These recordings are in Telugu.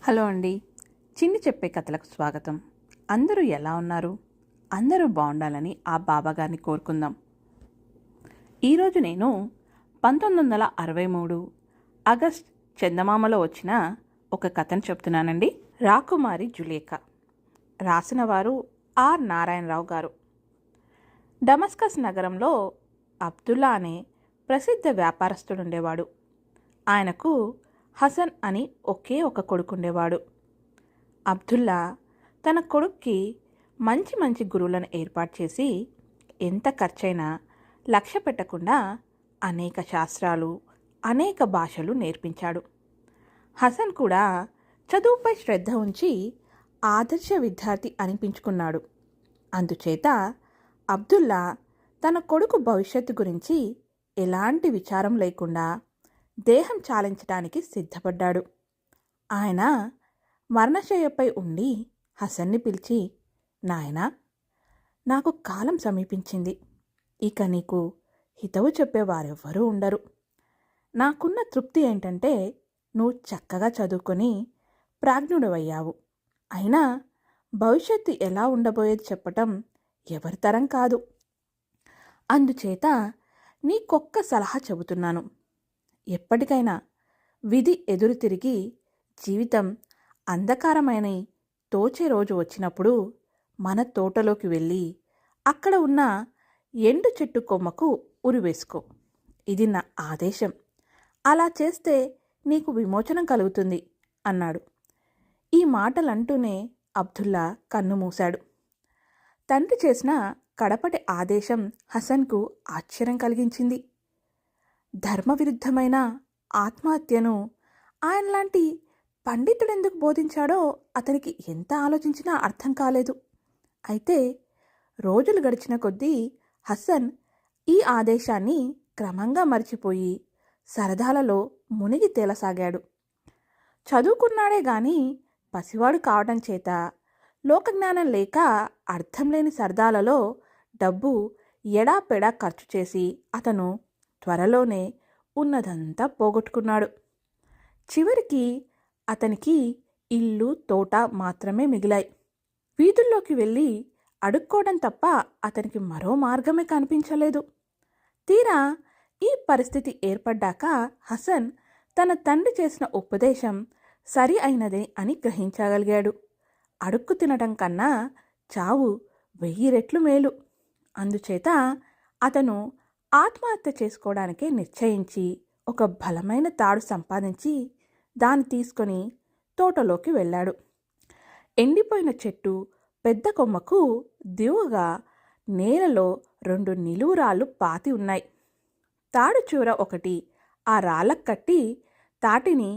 హలో అండి. చిన్ని చెప్పే కథలకు స్వాగతం. అందరూ ఎలా ఉన్నారు? అందరూ బాగుండాలని ఆ బాబాగారిని కోరుకుందాం. ఈరోజు నేను 1963 ఆగస్ట్ చందమామలో వచ్చిన ఒక కథను చెప్తున్నానండి. రాకుమారి జులేఖ. రాసిన వారు ఆర్ నారాయణరావు గారు. డమస్కస్ నగరంలో అబ్దుల్లా అనే ప్రసిద్ధ వ్యాపారస్తుడుండేవాడు. ఆయనకు హసన్ అని ఒకే ఒక కొడుకుండేవాడు. అబ్దుల్లా తన కొడుక్కి మంచి మంచి గురువులను ఏర్పాటు చేసి ఎంత ఖర్చైనా లక్ష్య పెట్టకుండా అనేక శాస్త్రాలు, అనేక భాషలు నేర్పించాడు. హసన్ కూడా చదువుపై శ్రద్ధ ఉంచి ఆదర్శ విద్యార్థి అనిపించుకున్నాడు. అందుచేత అబ్దుల్లా తన కొడుకు భవిష్యత్తు గురించి ఎలాంటి విచారం లేకుండా దేహం చాలించడానికి సిద్ధపడ్డాడు. ఆయన మరణశయ్యపై ఉండి హసన్ని పిలిచి, నాయనా, నాకు కాలం సమీపించింది. ఇక నీకు హితవు చెప్పేవారెవ్వరూ ఉండరు. నాకున్న తృప్తి ఏంటంటే నువ్వు చక్కగా చదువుకొని ప్రాజ్ఞుడవయ్యావు. అయినా భవిష్యత్తు ఎలా ఉండబోయేది చెప్పటం ఎవరితరం కాదు. అందుచేత నీకొక్క సలహా చెబుతున్నాను. ఎప్పటికైనా విధి ఎదురు తిరిగి జీవితం అంధకారమైన తోచే రోజు వచ్చినప్పుడు మన తోటలోకి వెళ్ళి అక్కడ ఉన్న ఎండు చెట్టు కొమ్మకు ఉరివేసుకో. ఇది నా ఆదేశం. అలా చేస్తే నీకు విమోచనం కలుగుతుంది అన్నాడు. ఈ మాటలంటూనే అబ్దుల్లా కన్ను మూశాడు. తండ్రి చేసిన కడపటి ఆదేశం హసన్కు ఆశ్చర్యం కలిగించింది. ధర్మవిరుద్ధమైన ఆత్మహత్యను ఆయనలాంటి పండితుడెందుకు బోధించాడో అతనికి ఎంత ఆలోచించినా అర్థం కాలేదు. అయితే రోజులు గడిచిన కొద్దీ హసన్ ఈ ఆదేశాన్ని క్రమంగా మర్చిపోయి సరదాలలో మునిగి తేలసాగాడు. చదువుకున్నాడే గాని పసివాడు కావడం చేత లోకజ్ఞానం లేక అర్థం లేని సరదాలలో డబ్బు ఎడాపెడా ఖర్చు చేసి అతను త్వరలోనే ఉన్నదంతా పోగొట్టుకున్నాడు. చివరికి అతనికి ఇల్లు, తోట మాత్రమే మిగిలాయి. వీధుల్లోకి వెళ్ళి అడుక్కోవడం తప్ప అతనికి మరో మార్గమే కనిపించలేదు. తీరా ఈ పరిస్థితి ఏర్పడ్డాక హసన్ తన తండ్రి చేసిన ఉపదేశం సరి అయినదే అని గ్రహించగలిగాడు. అడుక్కు తినడం కన్నా చావు 1000 రెట్లు మేలు. అందుచేత అతను ఆత్మహత్య చేసుకోవడానికే నిశ్చయించి ఒక బలమైన తాడు సంపాదించి దాన్ని తీసుకొని తోటలోకి వెళ్ళాడు. ఎండిపోయిన చెట్టు పెద్ద కొమ్మకు దిగువగా నేలలో 2 నిలువు రాళ్ళు పాతి ఉన్నాయి. తాడు చివర ఒకటి ఆ రాళ్ళకు కట్టి తాటిని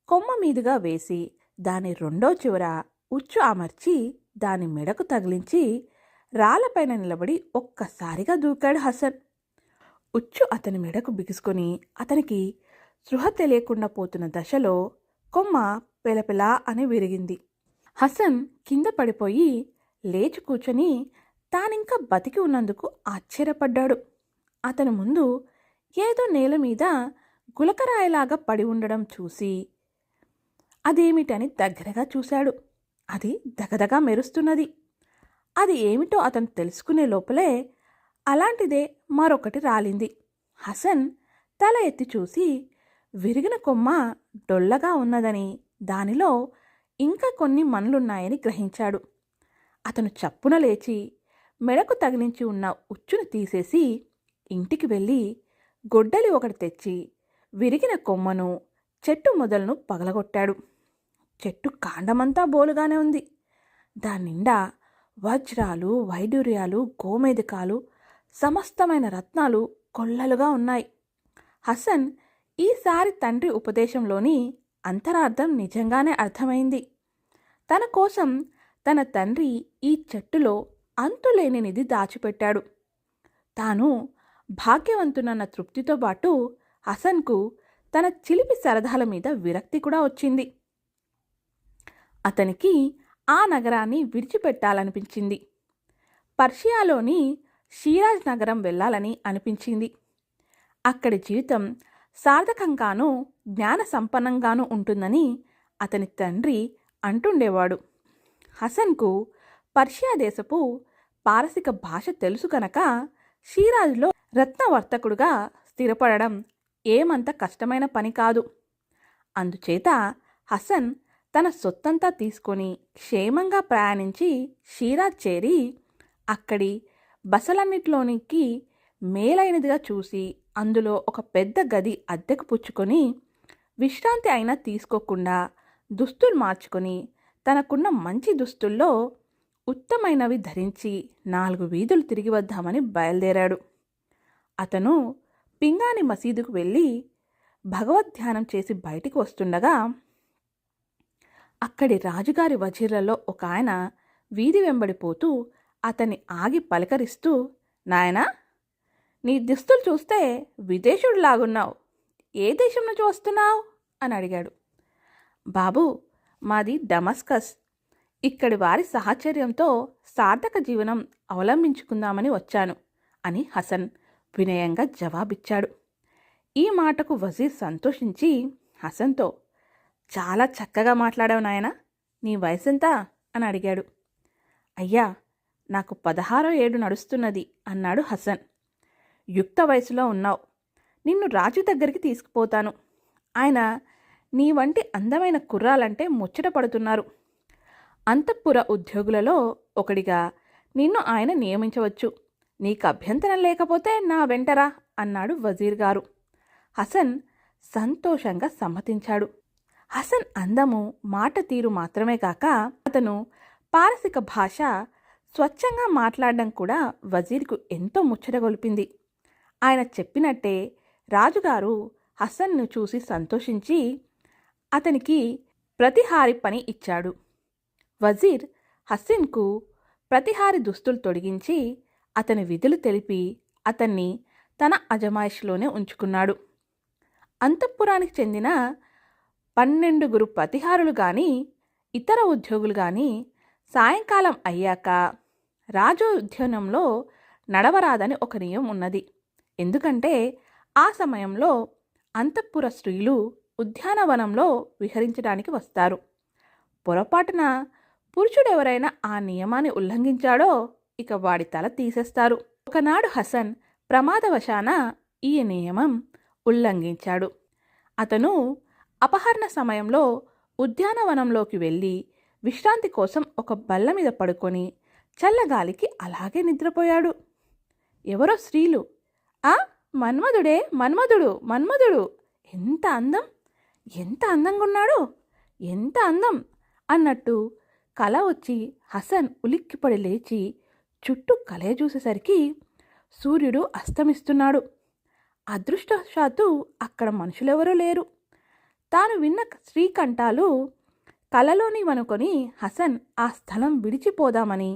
కొమ్మ మీదుగా వేసి దాని రెండో చివర ఉచ్చు అమర్చి దాని మెడకు తగిలించి రాళ్లపైన నిలబడి ఒక్కసారిగా దూకాడు హసన్. ఉచ్చు అతని మెడకు బిగుసుకొని అతనికి స్పృహ తెలియకుండా పోతున్న దశలో కొమ్మ పెలపెలా అని విరిగింది. హసన్ కింద పడిపోయి లేచి కూర్చొని తానింకా బతికి ఉన్నందుకు ఆశ్చర్యపడ్డాడు. అతని ముందు ఏదో నేల మీద గులకరాయిలాగా పడి ఉండడం చూసి అదేమిటని దగ్గరగా చూశాడు. అది దగదగా మెరుస్తున్నది. అది ఏమిటో అతను తెలుసుకునే లోపలే అలాంటిదే మరొకటి రాలింది. హసన్ తల ఎత్తి చూసి విరిగిన కొమ్మ డొల్లగా ఉన్నదని, దానిలో ఇంకా కొన్ని మన్లున్నాయని గ్రహించాడు. అతను చప్పున లేచి మెడకు తగిలించి ఉన్న ఉచ్చును తీసేసి ఇంటికి వెళ్ళి గొడ్డలి ఒకటి తెచ్చి విరిగిన కొమ్మను, చెట్టు మొదలను పగలగొట్టాడు. చెట్టు కాండమంతా బోలుగానే ఉంది. దానిండా వజ్రాలు, వైడూర్యాలు, గోమేధికాలు, సమస్తమైన రత్నాలు కొల్లలుగా ఉన్నాయి. హసన్ ఈసారి తండ్రి ఉపదేశంలోని అంతరార్థం నిజంగానే అర్థమైంది. తన కోసం తన తండ్రి ఈ చెట్టులో అంతులేని నిధి దాచిపెట్టాడు. తాను భాగ్యవంతునన్న తృప్తితో పాటు హసన్కు తన చిలిపి సరదాల మీద విరక్తి కూడా వచ్చింది. అతనికి ఆ నగరాన్ని విడిచిపెట్టాలనిపించింది. పర్షియాలోని షీరాజ్ నగరం వెళ్ళాలని అనిపించింది. అక్కడి జీవితం సార్థకంగానూ జ్ఞాన సంపన్నంగానూ ఉంటుందని అతని తండ్రి అంటుండేవాడు. హసన్కు పర్షియా దేశపు పారసిక భాష తెలుసు కనుక షీరాజ్లో రత్నవర్తకుడుగా స్థిరపడడం ఏమంత కష్టమైన పని కాదు. అందుచేత హసన్ తన సొత్తంతా తీసుకొని క్షేమంగా ప్రయాణించి షీరాజ్ చేరి అక్కడి బసలన్నిటిలోనికి మేలైనదిగా చూసి అందులో ఒక పెద్ద గది అద్దెకు పుచ్చుకొని విశ్రాంతి అయినా తీసుకోకుండా దుస్తులు మార్చుకొని తనకున్న మంచి దుస్తుల్లో ఉత్తమైనవి ధరించి 4 వీధులు తిరిగి వద్దామని బయలుదేరాడు. అతను పింగాని మసీదుకు వెళ్ళి భగవద్ధ్యానం చేసి బయటికి వస్తుండగా అక్కడి రాజుగారి వజీర్లలో ఒక ఆయన వీధి వెంబడిపోతూ అతన్ని ఆగి పలకరిస్తూ, నాయనా, నీ దుస్తులు చూస్తే విదేశుడిలాగున్నావు. ఏ దేశం నుంచి వస్తున్నావు అని అడిగాడు. బాబు, మాది డమస్కస్. ఇక్కడి వారి సాహచర్యంతో సార్థక జీవనం అవలంబించుకుందామని వచ్చాను అని హసన్ వినయంగా జవాబిచ్చాడు. ఈ మాటకు వజీర్ సంతోషించి హసన్తో, చాలా చక్కగా మాట్లాడావు నాయనా, నీ వయసెంతా అని అడిగాడు. అయ్యా, నాకు 16వ ఏడు నడుస్తున్నది అన్నాడు హసన్. యుక్త వయసులో ఉన్నావు. నిన్ను రాజు దగ్గరికి తీసుకుపోతాను. ఆయన నీ వంటి అందమైన కుర్రాలంటే ముచ్చట పడుతున్నారు. అంతఃపుర ఉద్యోగులలో ఒకడిగా నిన్ను ఆయన నియమించవచ్చు. నీకు అభ్యంతరం లేకపోతే నా వెంటరా అన్నాడు వజీర్ గారు. హసన్ సంతోషంగా సమ్మతించాడు. హసన్ అందము, మాట తీరు మాత్రమే కాక అతను పారసిక భాష స్వచ్ఛంగా మాట్లాడడం కూడా వజీర్కు ఎంతో ముచ్చటగొలిపింది. ఆయన చెప్పినట్టే రాజుగారు హసన్ను చూసి సంతోషించి అతనికి ప్రతిహారి పని ఇచ్చాడు. వజీర్ హసన్కు ప్రతిహారి దుస్తులు తొడిగించి అతని విధులు తెలిపి అతన్ని తన అజమాయిషిలోనే ఉంచుకున్నాడు. అంతఃపురానికి చెందిన 12 ప్రతిహారులు కానీ ఇతర ఉద్యోగులు కానీ సాయంకాలం అయ్యాక రాజోద్యానంలో నడవరాదని ఒక నియమం ఉన్నది. ఎందుకంటే ఆ సమయంలో అంతఃపుర స్త్రీలు ఉద్యానవనంలో విహరించడానికి వస్తారు. పొరపాటున పురుషుడెవరైనా ఆ నియమాన్ని ఉల్లంఘించాడో ఇక వాడి తల తీసేస్తారు. ఒకనాడు హసన్ ప్రమాదవశాన ఈ నియమం ఉల్లంఘించాడు. అతను అపహరణ సమయంలో ఉద్యానవనంలోకి వెళ్ళి విశ్రాంతి కోసం ఒక బల్ల మీద పడుకొని చల్లగాలికి అలాగే నిద్రపోయాడు. ఎవరో స్త్రీలు, ఆ మన్మధుడే, మన్మధుడు, మన్మధుడు, ఎంత అందం, ఎంత అందంగా ఉన్నాడు, ఎంత అందం అన్నట్టు కల వచ్చి హసన్ ఉలిక్కిపడి లేచి చుట్టూ కలయ చూసేసరికి సూర్యుడు అస్తమిస్తున్నాడు. అదృష్టవశాత్తు అక్కడ మనుషులెవరూ లేరు. తాను విన్న శ్రీకంఠాలు కలలోనివనుకొని హసన్ ఆ స్థలం విడిచిపోదామని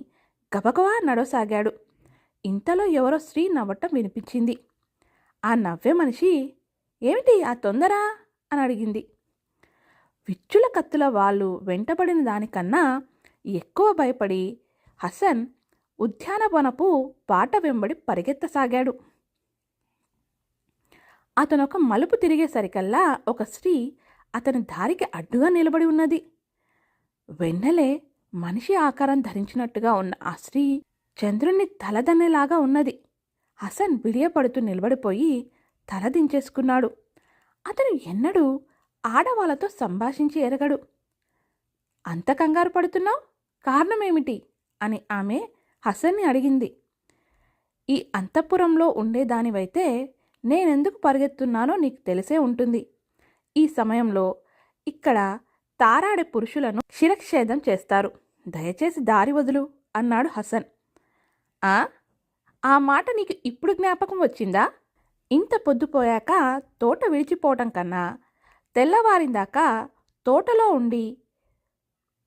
గబగబా నడవసాగాడు. ఇంతలో ఎవరో స్త్రీ నవ్వటం వినిపించింది. ఆ నవ్వే మనిషి, ఏమిటి ఆ తొందర అని అడిగింది. విచ్చుల కత్తుల వాళ్ళు వెంటబడిన దానికన్నా ఎక్కువ భయపడి హసన్ ఉద్యానవనపు బాట వెంబడి పరిగెత్తసాగాడు. అతనొక మలుపు తిరిగేసరికల్లా ఒక స్త్రీ అతని దారికి అడ్డుగా నిలబడి ఉన్నది. వెన్నెలే మనిషి ఆకారం ధరించినట్టుగా ఉన్న ఆ స్త్రీ చంద్రుణ్ణి తలదన్నేలాగా ఉన్నది. హసన్ బిడియపడుతూ నిలబడిపోయి తల దించేసుకున్నాడు. అతను ఎన్నడూ ఆడవాళ్లతో సంభాషించి ఎరగడు. అంత కంగారు పడుతున్నావు, కారణమేమిటి అని ఆమె హసన్ని అడిగింది. ఈ అంతఃపురంలో ఉండేదానివైతే నేనెందుకు పరిగెత్తున్నానో నీకు తెలిసే ఉంటుంది. ఈ సమయంలో ఇక్కడ తారాడే పురుషులను శిరచ్ఛేదం చేస్తారు. దయచేసి దారి వదులు అన్నాడు హసన్. ఆ మాట నీకు ఇప్పుడు జ్ఞాపకం వచ్చిందా? ఇంత పొద్దుపోయాక తోట విడిచిపోవటం కన్నా తెల్లవారిందాకా తోటలో ఉండి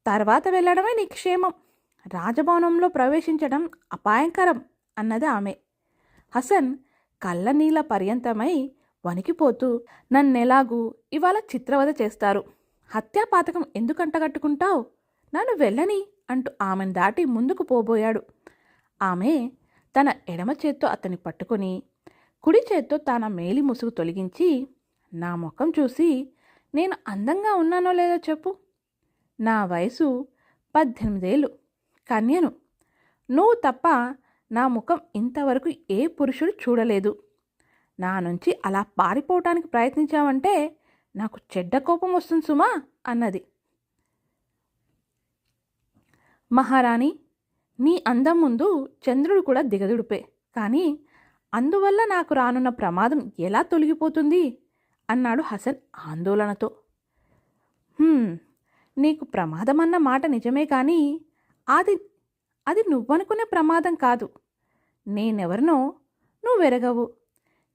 తర్వాత వెళ్ళడమే నీ క్షేమం. రాజభవనంలో ప్రవేశించడం అపాయంకరం అన్నది ఆమె. హసన్ కళ్ళనీళ్ళ పర్యంతమై వణికిపోతూ, నన్నెలాగూ ఇవాళ చిత్రవద చేస్తారు, హత్యాపాతకం ఎందుకంటగట్టుకుంటావు, నన్ను వెళ్ళని అంటూ ఆమెను దాటి ముందుకు పోబోయాడు. ఆమె తన ఎడమ చేత్తో అతన్ని పట్టుకొని కుడి చేత్తో తన మేలి ముసుగు తొలగించి, నా ముఖం చూసి నేను అందంగా ఉన్నానో లేదో చెప్పు నా వయసు 18 ఏళ్ళు, కన్యను. నువ్వు తప్ప నా ముఖం ఇంతవరకు ఏ పురుషుడు చూడలేదు. నా నుంచి అలా పారిపోవటానికి ప్రయత్నించావంటే నాకు చెడ్డ కోపం వస్తుంది సుమా అన్నది. మహారాణి, నీ అందం ముందు చంద్రుడు కూడా దిగదుడిపే. కానీ అందువల్ల నాకు రానున్న ప్రమాదం ఎలా తొలగిపోతుంది అన్నాడు హసన్ ఆందోళనతో. నీకు ప్రమాదం అన్న మాట నిజమే, కానీ అది నువ్వనుకునే ప్రమాదం కాదు. నేనెవరినో నువ్వెరగవు.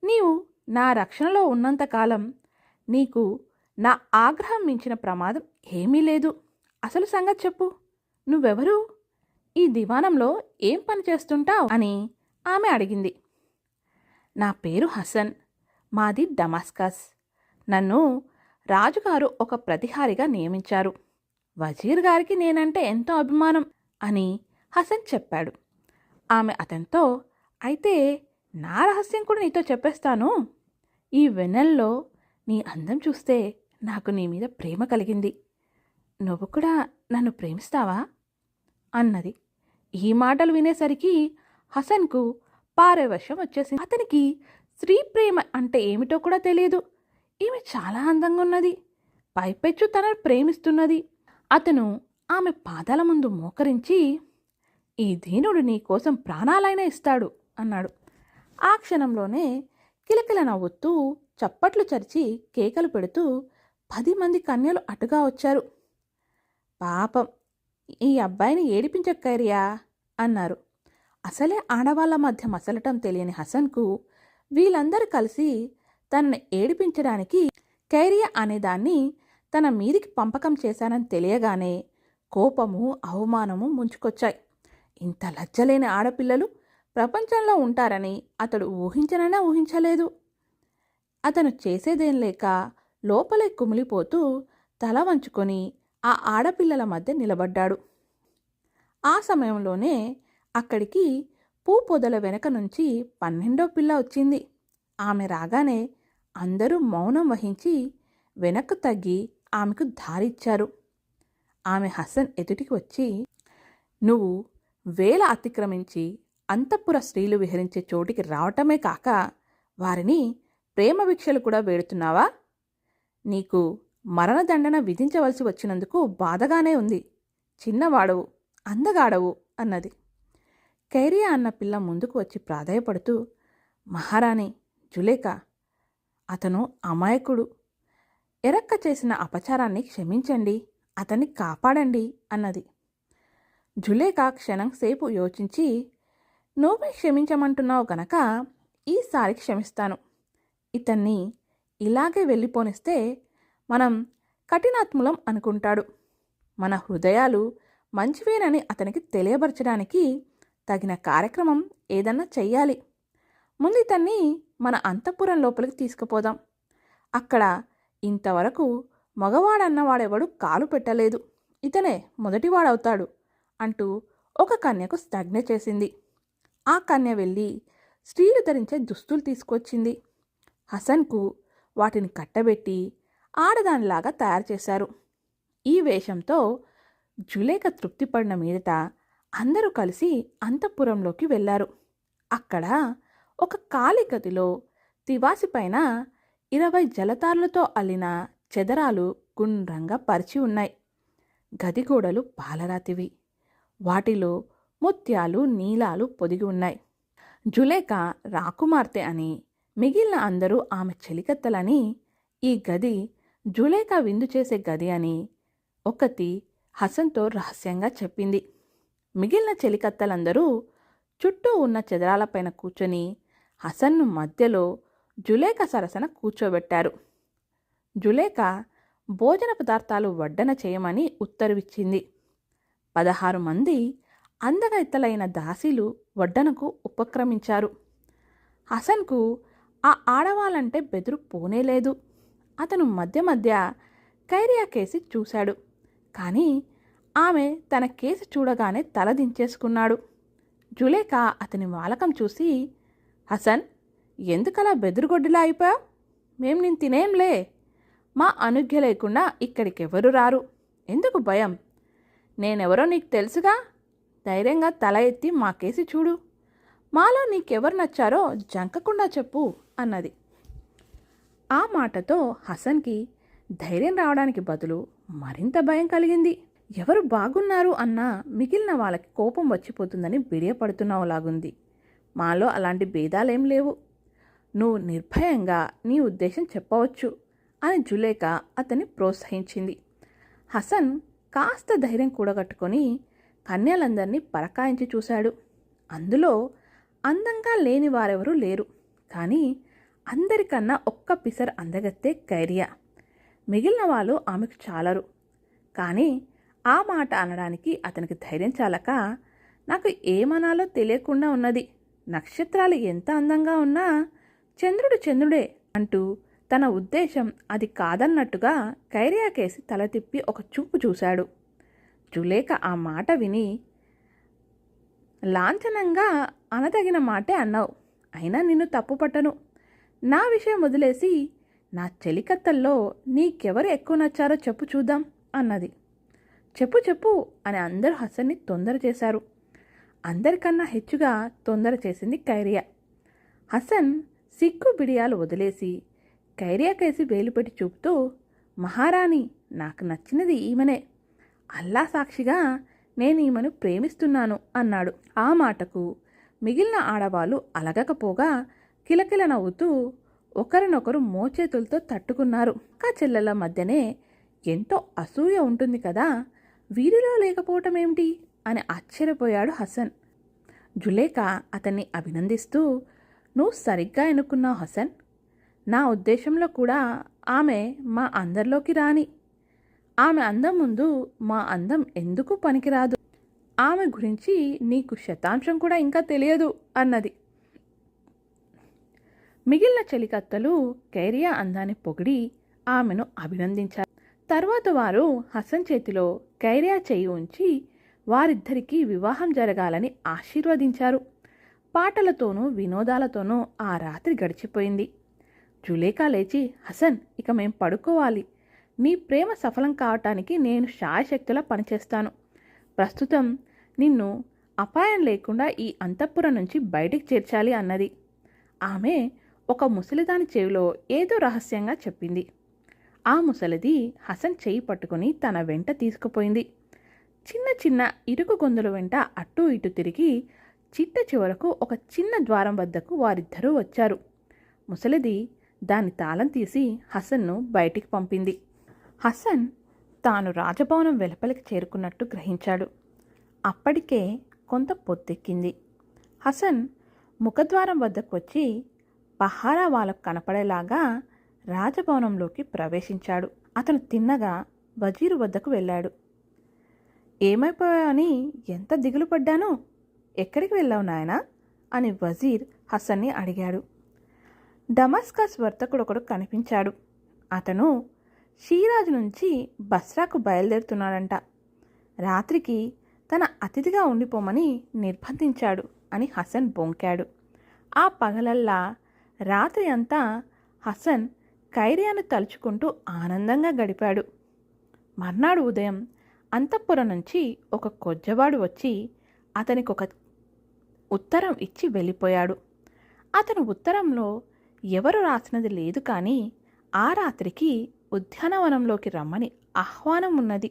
నీవు నా రక్షణలో ఉన్నంతకాలం నీకు నా ఆగ్రహం మించిన ప్రమాదం ఏమీ లేదు. అసలు సంగతి చెప్పు, నువ్వెవరు? ఈ దివాణంలో ఏం పని చేస్తుంటావు అని ఆమె అడిగింది. నా పేరు హసన్, మాది డమాస్కస్. నన్ను రాజుగారు ఒక ప్రతిహారిగా నియమించారు. వజీర్ గారికి నేనంటే ఎంతో అభిమానం అని హసన్ చెప్పాడు. ఆమె అతనితో, అయితే నా రహస్యం కూడా నీతో చెప్పేస్తాను. ఈ వెన్నెల్లో నీ అందం చూస్తే నాకు నీ మీద ప్రేమ కలిగింది. నువ్వు కూడా నన్ను ప్రేమిస్తావా అన్నది. ఈ మాటలు వినేసరికి హసన్కు పారవశ్యం వచ్చేసింది. అతనికి స్త్రీ ప్రేమ అంటే ఏమిటో కూడా తెలియదు. ఈమె చాలా అందంగా ఉన్నది, పైపెచ్చు తనను ప్రేమిస్తున్నది. అతను ఆమె పాదాల ముందు మోకరించి, ఈ దీనుడు నీ కోసం ప్రాణాలైనా ఇస్తాడు అన్నాడు. ఆ క్షణంలోనే కిలకిల నవ్వుతూ చప్పట్లు చరిచి కేకలు పెడుతూ 10 మంది కన్యలు అటుగా వచ్చారు. పాపం, ఈ అబ్బాయిని ఏడిపించక్కర్యా అన్నారు. అసలే ఆడవాళ్ల మధ్య మసలటం తెలియని హసన్కు వీళ్ళందరూ కలిసి తనను ఏడిపించడానికి ఖైరియా అనేదాన్ని తన మీదికి పంపకం చేశానని తెలియగానే కోపము అవమానము ముంచుకొచ్చాయి. ఇంత లజ్జలేని ఆడపిల్లలు ప్రపంచంలో ఉంటారని అతడు ఊహించనైనా ఊహించలేదు. అతను చేసేదేం లేక లోపలే కుమిలిపోతూ తల వంచుకొని ఆ ఆడపిల్లల మధ్య నిలబడ్డాడు. ఆ సమయంలోనే అక్కడికి పూ పొదల వెనక నుంచి 12వ పిల్ల వచ్చింది. ఆమె రాగానే అందరూ మౌనం వహించి వెనక్కు తగ్గి ఆమెకు దారిచ్చారు. ఆమె హసన్ ఎదుటికి వచ్చి, నువ్వు వేల అతిక్రమించి అంతఃపుర స్త్రీలు విహరించే చోటికి రావటమే కాక వారిని ప్రేమ భిక్షలు కూడా వేడుతున్నావా? నీకు మరణదండన విధించవలసి వచ్చినందుకు బాధగానే ఉంది. చిన్నవాడవు, అందగాడవు అన్నది. ఖైరియా అన్న పిల్ల ముందుకు వచ్చి ప్రాధేయపడుతూ, మహారాణి జులేఖా, అతను అమాయకుడు. ఎరక్క చేసిన అపచారాన్ని క్షమించండి, అతన్ని కాపాడండి అన్నది. జులేఖా క్షణం సేపు యోచించి, నువ్వే క్షమించమంటున్నావు గనక ఈసారి క్షమిస్తాను. ఇతన్ని ఇలాగే వెళ్ళిపోనిస్తే మనం కఠినాత్ములం అనుకుంటాడు. మన హృదయాలు మంచివేనని అతనికి తెలియబరచడానికి తగిన కార్యక్రమం ఏదన్నా చెయ్యాలి. ముందు ఇతన్ని మన అంతఃపురం లోపలికి తీసుకుపోదాం. అక్కడ ఇంతవరకు మగవాడన్నవాడెవడు కాలు పెట్టలేదు. ఇతనే మొదటివాడవుతాడు అంటూ ఒక కన్యకు స్తజ్ఞ చేసింది. ఆ కన్య వెళ్ళి స్త్రీలు ధరించే దుస్తులు తీసుకొచ్చింది. హసన్కు వాటిని కట్టబెట్టి ఆడదానిలాగా తయారు చేశారు. ఈ వేషంతో జులేఖ తృప్తిపడిన మీదట అందరూ కలిసి అంతఃపురంలోకి వెళ్ళారు. అక్కడ ఒక ఖాళీ గదిలో తివాసిపైన 20 జలతారులతో అల్లిన చెదరాలు గుండ్రంగా పరిచి ఉన్నాయి. గది గోడలు పాలరాతివి. వాటిలో ముత్యాలు నీలాలు పొదిగి ఉన్నాయి. జులేఖ రాకుమార్తె అని, మిగిలిన అందరూ ఆమె చెలికత్తలని, ఈ గది జులేఖ విందు చేసే గది అని ఒకటి హసన్తో రహస్యంగా చెప్పింది. మిగిలిన చెలికత్తలందరూ చుట్టూ ఉన్న చెదరాలపైన కూర్చొని హసన్ను మధ్యలో జులేఖ సరసన కూర్చోబెట్టారు. జులేఖ భోజన పదార్థాలు వడ్డన చేయమని ఉత్తర్విచ్చింది. 16 మంది అందగత్తెలైన దాసీలు వడ్డనకు ఉపక్రమించారు. హసన్కు ఆ ఆడవాళ్ళంటే బెదురు పోనేలేదు. అతను మధ్య మధ్య ఖైరియా కేసి చూశాడు. కానీ ఆమె తన కేసి చూడగానే తల దించేసుకున్నాడు. జులేఖ అతని వాలకం చూసి, హసన్, ఎందుకలా బెదురుగొడ్డిలా అయిపోయావు? మేం నేను తినేంలే. మా అనుజ్ఞ లేకుండా ఇక్కడికెవరు రారు. ఎందుకు భయం? నేనెవరో నీకు తెలుసుగా. ధైర్యంగా తల ఎత్తి మాకేసి చూడు. మాలో నీకెవరు నచ్చారో జంకకుండా చెప్పు అన్నది. ఆ మాటతో హసన్కి ధైర్యం రావడానికి బదులు మరింత భయం కలిగింది. ఎవరు బాగున్నారు అన్నా మిగిలిన వాళ్ళకి కోపం వచ్చిపోతుందని బిడియపడుతున్నావులాగుంది. మాలో అలాంటి భేదాలేం లేవు. నువ్వు నిర్భయంగా నీ ఉద్దేశం చెప్పవచ్చు అని జులేఖ అతన్ని ప్రోత్సహించింది. హసన్ కాస్త ధైర్యం కూడగట్టుకొని కన్యలందరినీ పరకాయించి చూశాడు. అందులో అందంగా లేని వారెవరూ లేరు. కానీ అందరికన్నా ఒక్క పిసర్ అందగత్తే ఖైరియా. మిగిలిన వాళ్ళు ఆమెకు చాలరు. కానీ ఆ మాట అనడానికి అతనికి ధైర్యం చాలక, నాకు ఏమనాలో తెలియకుండా ఉన్నది. నక్షత్రాలు ఎంత అందంగా ఉన్నా చంద్రుడు చంద్రుడే అంటూ తన ఉద్దేశం అది కాదన్నట్టుగా ఖైరియా కేసి తల తిప్పి ఒక చూపు చూశాడు. జులేఖ ఆ మాట విని, లాంఛనంగా అనదగిన మాటే అన్నావు. అయినా నిన్ను తప్పుపట్టను. నా విషయం వదిలేసి నా చెలికత్తల్లో నీకెవరు ఎక్కువ నచ్చారో చెప్పు చూద్దాం అన్నది. చెప్పు చెప్పు అని అందరూ హసన్ని తొందర చేశారు. అందరికన్నా హెచ్చుగా తొందర చేసింది ఖైరియా. హసన్ సిగ్గు బిడియాలు వదిలేసి ఖైరియా కేసి వేలుపెట్టి చూపుతూ, మహారాణి, నాకు నచ్చినది ఈమెనే. అల్లా సాక్షిగా నేను ఈమెను ప్రేమిస్తున్నాను అన్నాడు. ఆ మాటకు మిగిలిన ఆడవాళ్ళు అలగకపోగా కిలకిల నవ్వుతూ ఒకరినొకరు మోచేతులతో తట్టుకున్నారు. అక్క చెల్లెల మధ్యనే ఎంతో అసూయ ఉంటుంది కదా, వీరిలో లేకపోవటం ఏమిటి అని ఆశ్చర్యపోయాడు హసన్. జులేఖ అతన్ని అభినందిస్తూ, నువ్వు సరిగ్గా ఎన్నుకున్నావు హసన్. నా ఉద్దేశంలో కూడా ఆమె మా అందరిలోకి రాని. ఆమె అందం ముందు మా అందం ఎందుకు పనికిరాదు. ఆమె గురించి నీకు శతాంశం కూడా ఇంకా తెలియదు అన్నది. మిగిలిన చెలికత్తలు ఖైరియా అందాన్ని పొగిడి ఆమెను అభినందించారు. తర్వాత వారు హసన్ చేతిలో ఖైరియా చేయి ఉంచి వారిద్దరికీ వివాహం జరగాలని ఆశీర్వదించారు. పాటలతోనూ వినోదాలతోనూ ఆ రాత్రి గడిచిపోయింది. జులేఖ లేచి, హసన్, ఇక మేం పడుకోవాలి. నీ ప్రేమ సఫలం కావటానికి నేను శాయశక్తులా పనిచేస్తాను. ప్రస్తుతం నిన్ను అపాయం లేకుండా ఈ అంతఃపురం నుంచి బయటికి చేర్చాలి అన్నది. ఆమె ఒక ముసలిదాని చెవిలో ఏదో రహస్యంగా చెప్పింది. ఆ ముసలిది హసన్ చేయి పట్టుకుని తన వెంట తీసుకుపోయింది. చిన్న చిన్న ఇరుకు గొంతుల వెంట అటూ ఇటు తిరిగి చిట్ట చివరకు ఒక చిన్న ద్వారం వద్దకు వారిద్దరూ వచ్చారు. ముసలిది దాని తాళం తీసి హసన్ను బయటికి పంపింది. హసన్ తాను రాజభవనం వెలుపలికి చేరుకున్నట్టు గ్రహించాడు. అప్పటికే కొంత పొద్దెక్కింది. హసన్ ముఖద్వారం వద్దకు వచ్చి పహారా వాళ్ళకు కనపడేలాగా రాజభవనంలోకి ప్రవేశించాడు. అతను తిన్నగా వజీరు వద్దకు వెళ్ళాడు. ఏమైపోయావని ఎంత దిగులు పడ్డాను. ఎక్కడికి వెళ్ళావు నాయనా అని వజీర్ హసన్ని అడిగాడు. డమస్కస్ వర్తకుడొకడు కనిపించాడు. అతను షీరాజ్ నుంచి బస్రాకు బయలుదేరుతున్నాడంట. రాత్రికి తన అతిథిగా ఉండిపోమని నిర్బంధించాడు అని హసన్ బొంకాడు. ఆ పగలల్లా రాత్రి అంతా హసన్ ఖైరియాను తలుచుకుంటూ ఆనందంగా గడిపాడు. మర్నాడు ఉదయం అంతఃపురం నుంచి ఒక కొజ్జవాడు వచ్చి అతనికి ఒక ఉత్తరం ఇచ్చి వెళ్ళిపోయాడు. అతను ఉత్తరంలో ఎవరు రాసినది లేదు, కానీ ఆ రాత్రికి ఉద్యానవనంలోకి రమ్మని ఆహ్వానం ఉన్నది.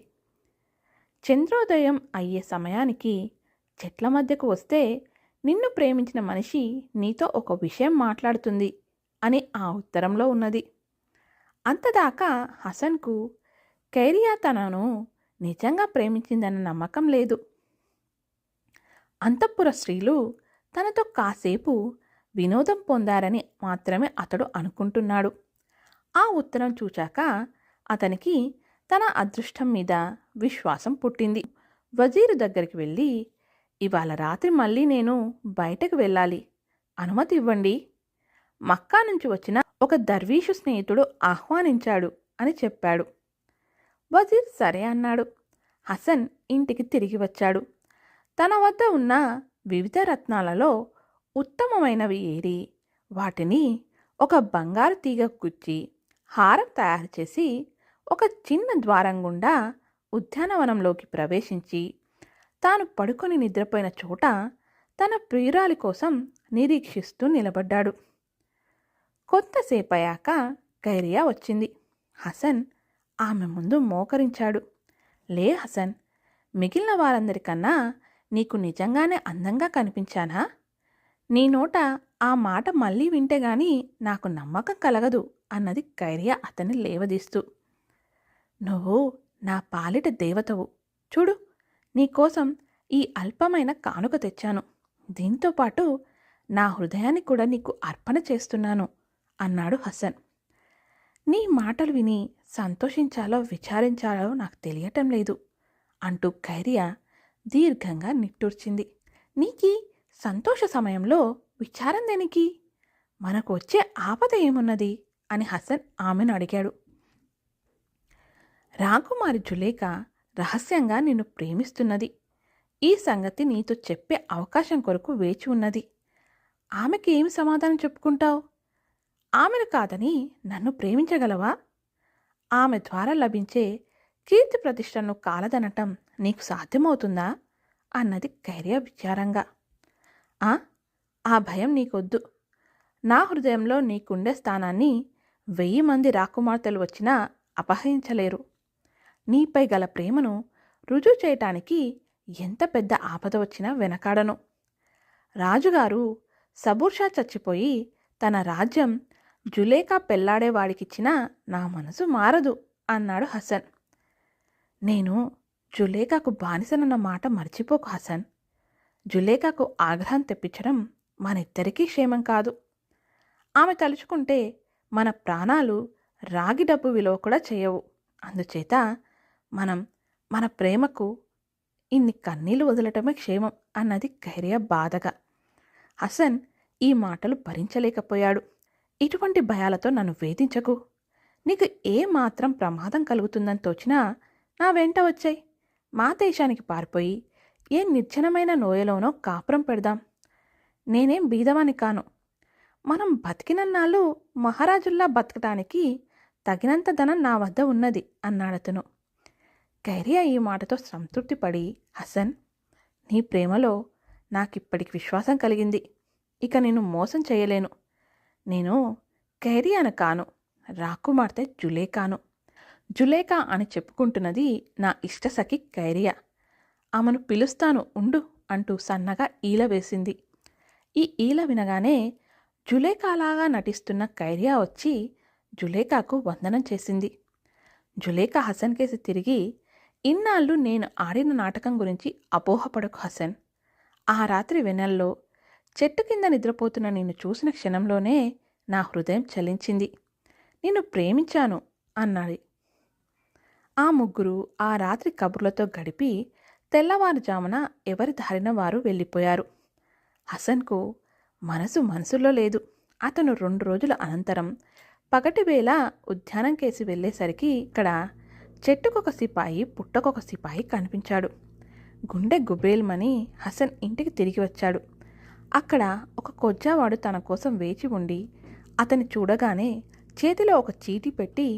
చంద్రోదయం అయ్యే సమయానికి చెట్ల మధ్యకు వస్తే నిన్ను ప్రేమించిన మనిషి నీతో ఒక విషయం మాట్లాడుతుంది అని ఆ ఉత్తరంలో ఉన్నది. అంతదాకా హసన్కు ఖైరియా తనను నిజంగా ప్రేమించిందన్న నమ్మకం లేదు. అంతఃపుర స్త్రీలు తనతో కాసేపు వినోదం పొందారని మాత్రమే అతడు అనుకుంటున్నాడు. ఆ ఉత్తరం చూచాక అతనికి తన అదృష్టం మీద విశ్వాసం పుట్టింది. వజీరు దగ్గరికి వెళ్ళి, ఇవాళ రాత్రి మళ్ళీ నేను బయటకు వెళ్ళాలి, అనుమతి ఇవ్వండి. మక్కా నుంచి వచ్చిన ఒక దర్వీషు స్నేహితుడు ఆహ్వానించాడు అని చెప్పాడు. వజీర్ సరే అన్నాడు. హసన్ ఇంటికి తిరిగి వచ్చాడు. తన వద్ద ఉన్న వివిధ రత్నాలలో ఉత్తమమైనవి ఏరి వాటిని ఒక బంగారు తీగ గుచ్చి హారం తయారు చేసి ఒక చిన్న ద్వారం గుండా ఉద్యానవనంలోకి ప్రవేశించి తాను పడుకొని నిద్రపోయిన చోట తన ప్రియురాలి కోసం నిరీక్షిస్తూ నిలబడ్డాడు. కొంతసేపయ్యాక ఖైరియా వచ్చింది. హసన్ ఆమె ముందు మోకరించాడు. లే హసన్, మిగిలిన వారందరికన్నా నీకు నిజంగానే అందంగా కనిపించానా? నీ నోట ఆ మాట మళ్ళీ వింటే గాని నాకు నమ్మకం కలగదు అన్నది ఖైరియా అతన్ని లేవదీస్తూ. నువ్వు నా పాలిట దేవతవు. చూడు, నీకోసం ఈ అల్పమైన కానుక తెచ్చాను. దీంతోపాటు నా హృదయాన్ని కూడా నీకు అర్పణ చేస్తున్నాను అన్నాడు హసన్. నీ మాటలు విని సంతోషించాలో విచారించాలో నాకు తెలియటం లేదు అంటూ ఖైరియా దీర్ఘంగా నిట్టూర్చింది. నీకీ సంతోష సమయంలో విచారం దేనికి? మనకు వచ్చే ఆపద ఏమున్నది అని హసన్ ఆమెను అడిగాడు. రాకుమారి జులేఖ రహస్యంగా నిన్ను ప్రేమిస్తున్నది. ఈ సంగతి నీతో చెప్పే అవకాశం కొరకు వేచి ఉన్నది. ఆమెకి ఏమి సమాధానం చెప్పుకుంటావు? ఆమెను కాదని నన్ను ప్రేమించగలవా? ఆమె ద్వారా లభించే కీర్తి ప్రతిష్టను కాలదనటం నీకు సాధ్యమవుతుందా అన్నది ఖైరియా విచారంగా. ఆ భయం నీకొద్దు. నా హృదయంలో నీకుండే స్థానాన్ని 1000 మంది రాకుమార్తెలు వచ్చినా అపహరించలేరు. నీపై గల ప్రేమను రుజువు చేయటానికి ఎంత పెద్ద ఆపద వచ్చినా వెనకాడను. రాజుగారు సబూర్షా చచ్చిపోయి తన రాజ్యం జులేఖా పెళ్లాడేవాడికిచ్చినా నా మనసు మారదు అన్నాడు హసన్. నేను జులేఖాకు బానిసనన్న మాట మర్చిపోకు హసన్. జులేఖాకు ఆగ్రహం తెప్పించడం మనిద్దరికీ క్షేమం కాదు. ఆమె తలుచుకుంటే మన ప్రాణాలు రాగి డబ్బు విలువ కూడా చేయవు. అందుచేత మనం మన ప్రేమకు ఇన్ని కన్నీళ్లు వదలటమే క్షేమం అన్నది ఖైరియా బాధగా. హసన్ ఈ మాటలు భరించలేకపోయాడు. ఇటువంటి భయాలతో నన్ను వేధించకు. నీకు ఏ మాత్రం ప్రమాదం కలుగుతుందని తోచినా నా వెంట వచ్చాయి. మా దేశానికి పారిపోయి ఏ నిర్జనమైన లోయలోనో కాపురం పెడదాం. నేనేం బీదవాని కాను. మనం బతికినన్నాళ్ళు మహారాజుల్లా బతకటానికి తగినంత ధనం నా వద్ద ఉన్నది అన్నాడతను. ఖైరియా ఈ మాటతో సంతృప్తిపడి, హసన్, నీ ప్రేమలో నాకిప్పటికి విశ్వాసం కలిగింది. ఇక నేను మోసం చేయలేను. నేను ఖైరియాను కాను, రాకుమార్తె జులేఖాను. జులేఖా అని చెప్పుకుంటున్నది నా ఇష్టసఖి ఖైరియా. ఆమెను పిలుస్తాను ఉండు అంటూ సన్నగా ఈల వేసింది. ఈ ఈల వినగానే జులేఖాలాగా నటిస్తున్న ఖైరియా వచ్చి జులేఖాకు వందనం చేసింది. జులేఖా హసన్ కేసి తిరిగి, ఇన్నాళ్ళు నేను ఆడిన నాటకం గురించి అపోహపడకు హసన్. ఆ రాత్రి వెన్నెల్లో చెట్టు కింద నిద్రపోతున్న నిన్ను చూసిన క్షణంలోనే నా హృదయం చలించింది. నిన్ను ప్రేమించాను అన్నాడు. ఆ ముగ్గురు ఆ రాత్రి కబుర్లతో గడిపి తెల్లవారుజామున ఎవరి దారిన వారు వెళ్ళిపోయారు. హసన్కు మనసులో లేదు. అతను 2 రోజుల అనంతరం పగటివేళ ఉద్యానం కేసి వెళ్ళేసరికి ఇక్కడ చెట్టుకొక సిపాయి పుట్టకొక సిపాయి కనిపించాడు. గుండె గుబేల్మని హసన్ ఇంటికి తిరిగి వచ్చాడు. అక్కడ ఒక కొజ్జావాడు తన కోసం వేచి ఉండి అతన్ని చూడగానే చేతిలో ఒక చీటీ పెట్టి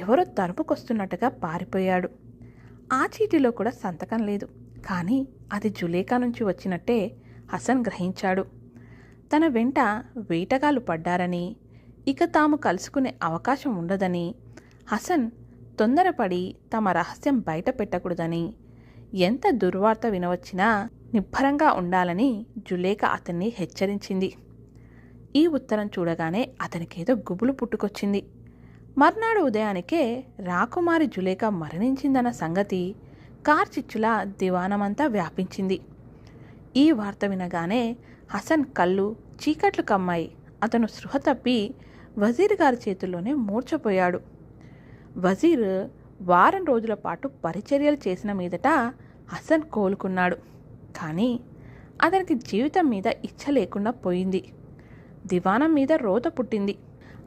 ఎవరో తరుపుకొస్తున్నట్టుగా పారిపోయాడు. ఆ చీటీలో కూడా సంతకం లేదు. కానీ అది జులేఖా నుంచి వచ్చినట్టే హసన్ గ్రహించాడు. తన వెంట వేటగాళ్ళు పడ్డారని, ఇక తాము కలుసుకునే అవకాశం ఉండదని, హసన్ తొందరపడి తమ రహస్యం బయట పెట్టకూడదని, ఎంత దుర్వార్త వినవచ్చినా నిబ్బరంగా ఉండాలని జులేఖా అతన్ని హెచ్చరించింది. ఈ ఉత్తరం చూడగానే అతనికేదో గుబులు పుట్టుకొచ్చింది. మర్నాడు ఉదయానికే రాకుమారి జులేఖా మరణించిందన్న సంగతి కార్చిచ్చులా దివానమంతా వ్యాపించింది. ఈ వార్త వినగానే హసన్ కళ్ళు చీకట్లు కమ్మాయి. అతను స్పృహ తప్పి వజీర్ గారి చేతుల్లోనే మూర్ఛపోయాడు. వజీర్ వారం రోజుల పాటు పరిచర్యలు చేసిన మీదట హసన్ కోలుకున్నాడు. కానీ అతనికి జీవితం మీద ఇచ్చ లేకుండా పోయింది. దివానం మీద రోత పుట్టింది.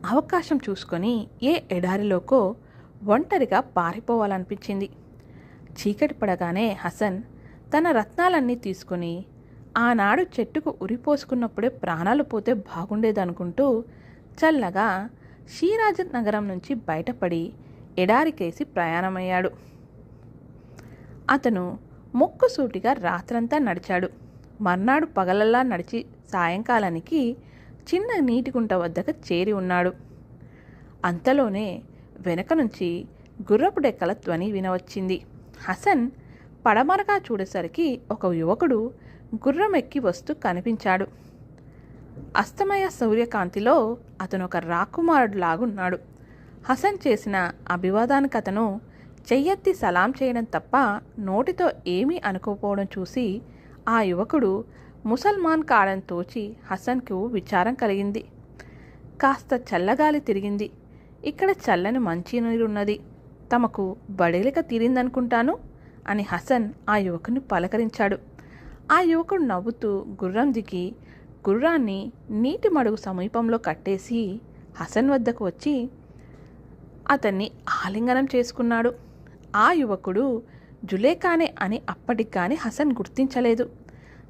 అవకాశం చూసుకొని ఏ ఎడారిలోకో ఒంటరిగా పారిపోవాలనిపించింది. చీకటి పడగానే హసన్ తన రత్నాలన్నీ తీసుకుని ఆనాడు చెట్టుకు ఉరిపోసుకున్నప్పుడే ప్రాణాలు పోతే బాగుండేదనుకుంటూ చల్లగా షీరాజ్ నగరం నుంచి బయటపడి ఎడారికేసి ప్రయాణమయ్యాడు. అతను ముక్కుసూటిగా రాత్రంతా నడిచాడు. మర్నాడు పగలల్లా నడిచి సాయంకాలానికి చిన్న నీటిగుంట వద్దకు చేరి ఉన్నాడు. అంతలోనే వెనక నుంచి గుర్రపు డెక్కల ధ్వని వినవచ్చింది. హసన్ పడమరగా చూడేసరికి ఒక యువకుడు గుర్రం ఎక్కి వస్తూ కనిపించాడు. అస్తమయ సూర్యకాంతిలో అతను ఒక రాకుమారుడులాగున్నాడు. హసన్ చేసిన అభివాదానికి అతను చెయ్యెత్తి సలాం చేయడం తప్ప నోటితో ఏమీ అనుకోపోవడం చూసి ఆ యువకుడు ముసల్మాన్ కాడని తోచి హసన్కు విచారం కలిగింది. కాస్త చల్లగాలి తిరిగింది. ఇక్కడ చల్లని మంచినీరున్నది. తమకు బడేలిక తీరిందనుకుంటాను అని హసన్ ఆ యువకుని పలకరించాడు. ఆ యువకుడు నవ్వుతూ గుర్రం దిగి గుర్రాన్ని నీటి మడుగు సమీపంలో కట్టేసి హసన్ వద్దకు వచ్చి అతన్ని ఆలింగనం చేసుకున్నాడు. ఆ యువకుడు జులేఖానే అని అప్పటికి కానీ హసన్ గుర్తించలేదు.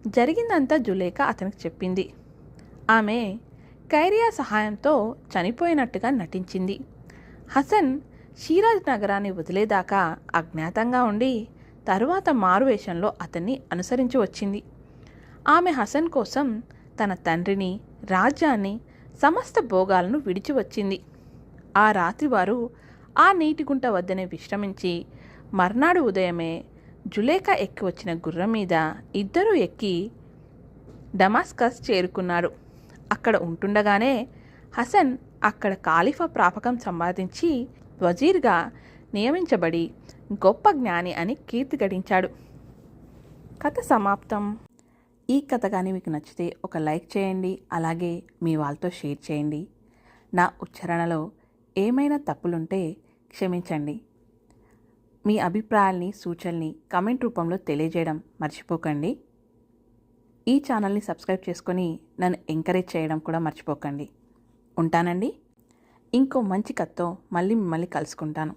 జరిగిందంతా జులేఖా అతనికి చెప్పింది. ఆమె ఖైరియా సహాయంతో చనిపోయినట్టుగా నటించింది. హసన్ షీరాజ్ నగరాన్ని వదిలేదాకా అజ్ఞాతంగా ఉండి తరువాత మారువేషంలో అతన్ని అనుసరించి వచ్చింది. ఆమె హసన్ కోసం తన తండ్రిని, రాజ్యాన్ని, సమస్త భోగాలను విడిచి వచ్చింది. ఆ రాత్రి వారు ఆ నీటిగుంట వద్దనే విశ్రమించి మర్నాడు ఉదయమే జులేఖా ఎక్కి వచ్చిన గుర్రం మీద ఇద్దరూ ఎక్కి డమాస్కస్ చేరుకున్నారు. అక్కడ ఉంటుండగానే హసన్ అక్కడ ఖలీఫా ప్రాపకం సంపాదించి వజీర్గా నియమించబడి గొప్ప జ్ఞాని అని కీర్తి గడించాడు. కథ సమాప్తం. ఈ కథ కానీ మీకు నచ్చితే ఒక లైక్ చేయండి, అలాగే మీ వాళ్ళతో షేర్ చేయండి. నా ఉచ్చారణలో ఏమైనా తప్పులుంటే క్షమించండి. మీ అభిప్రాయాల్ని, సూచనల్ని కమెంట్ రూపంలో తెలియజేయడం మర్చిపోకండి. ఈ ఛానల్ని సబ్స్క్రైబ్ చేసుకొని నన్ను ఎంకరేజ్ చేయడం కూడా మర్చిపోకండి. ఉంటానండి. ఇంకో మంచి కథతో మళ్ళీ మిమ్మల్ని కలుసుకుంటాను.